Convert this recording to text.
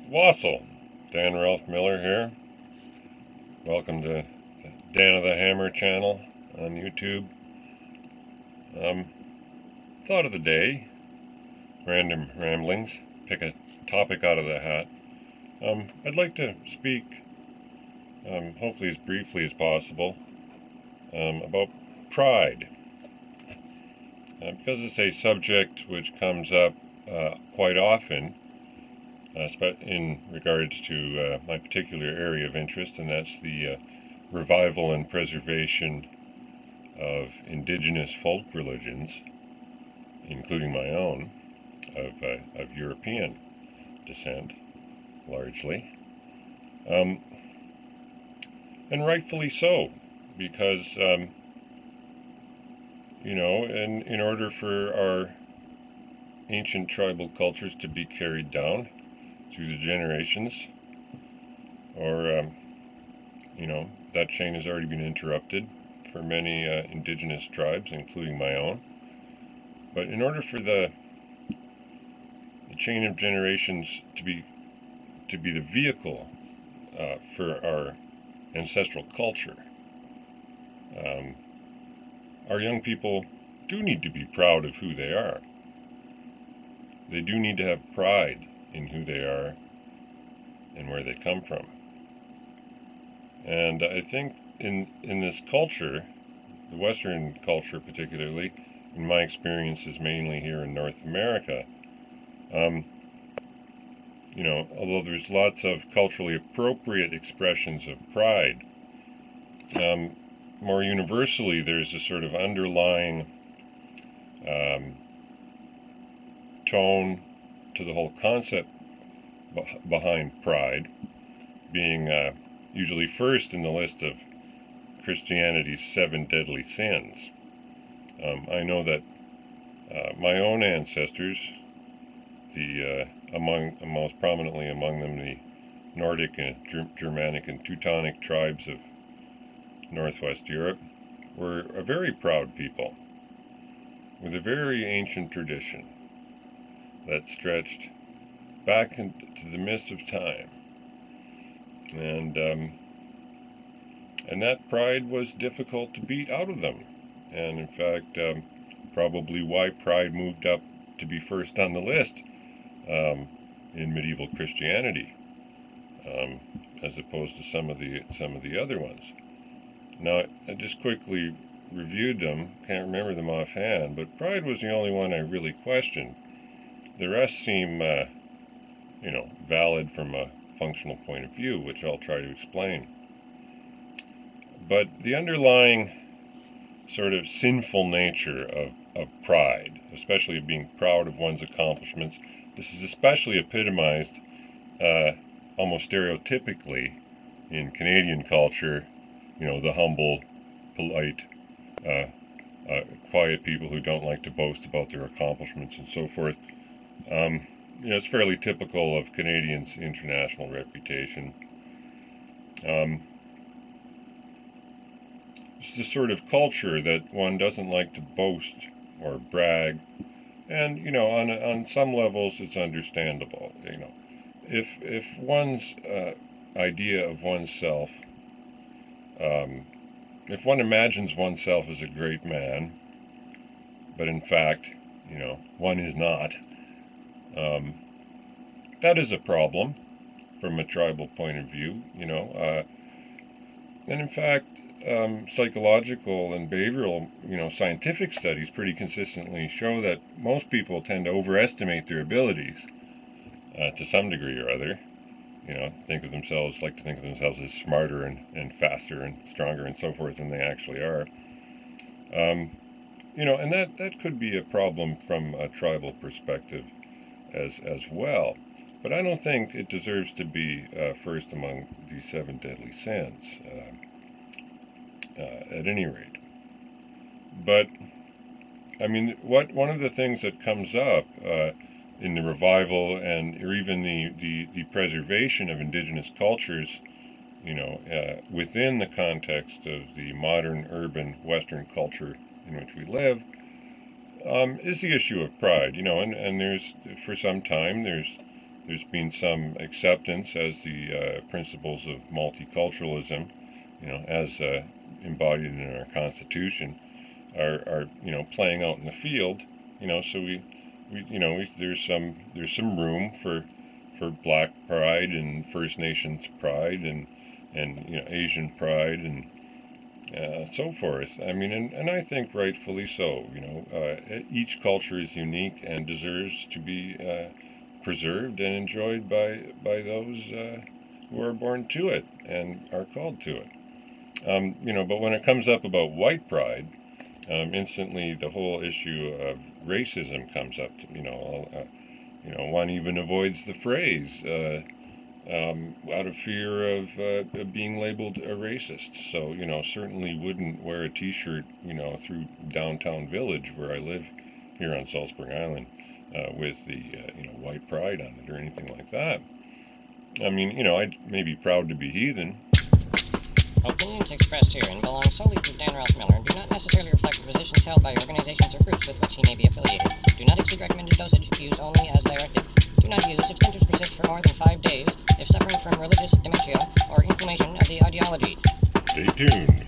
Wassel. Dan Ralph Miller here. Welcome to Dan of the Hammer channel on YouTube. Thought of the day, random ramblings, pick a topic out of the hat. I'd like to speak, hopefully as briefly as possible, about pride. Because it's a subject which comes up quite often, in regards to my particular area of interest, and that's the revival and preservation of indigenous folk religions, including my own, of European descent, largely. And rightfully so, because, in order for our ancient tribal cultures to be carried down through the generations, or, that chain has already been interrupted for many indigenous tribes, including my own. But in order for the chain of generations to be the vehicle for our ancestral culture, our young people do need to be proud of who they are. They do need to have pride in who they are and where they come from. And I think in this culture, the Western culture particularly, in my experiences mainly here in North America, although there's lots of culturally appropriate expressions of pride, more universally there's a sort of underlying tone to the whole concept behind pride, being usually first in the list of Christianity's 7 deadly sins. I know that my own ancestors, most prominently among them the Nordic and Germanic and Teutonic tribes of Northwest Europe, were a very proud people with a very ancient tradition that stretched back into the mist of time. And that pride was difficult to beat out of them. And in fact, probably why pride moved up to be first on the list in medieval Christianity, as opposed to some of the other ones. Now, I just quickly reviewed them, can't remember them offhand, but pride was the only one I really questioned. The rest seem, valid from a functional point of view, which I'll try to explain. But the underlying sort of sinful nature of pride, especially of being proud of one's accomplishments, this is especially epitomized almost stereotypically in Canadian culture, the humble, polite, quiet people who don't like to boast about their accomplishments and so forth. It's fairly typical of Canadians' international reputation. It's the sort of culture that one doesn't like to boast or brag, and on some levels it's understandable. If one's idea of oneself, if one imagines oneself as a great man, but in fact, one is not, that is a problem from a tribal point of view, and in fact, psychological and behavioral, scientific studies pretty consistently show that most people tend to overestimate their abilities to some degree or other. Like to think of themselves as smarter and faster and stronger and so forth than they actually are. And that could be a problem from a tribal perspective as well. But I don't think it deserves to be first among the 7 deadly sins, at any rate. But, one of the things that comes up in the revival or even the preservation of indigenous cultures, within the context of the modern urban Western culture in which we live, is the issue of pride. And there's, for some time, there's There's been some acceptance as the principles of multiculturalism, as embodied in our Constitution, are playing out in the field. So there's some room for Black pride and First Nations pride and Asian pride and so forth. I mean, and I think rightfully so. Each culture is unique and deserves to be preserved and enjoyed by those who are born to it and are called to it. But when it comes up about white pride, instantly the whole issue of racism comes up. One even avoids the phrase out of fear of being labeled a racist. So certainly wouldn't wear a T-shirt through downtown Village where I live here on Salt Spring Island with the white pride on it or anything like that. I mean, I may be proud to be heathen. Opinions expressed herein belong solely to Dan Rothmiller and do not necessarily reflect the positions held by organizations or groups with which he may be affiliated. Do not exceed recommended dosage. Use only as directed. Do not use if symptoms persist for more than 5 days, if suffering from religious dementia or inflammation of the ideology. Stay tuned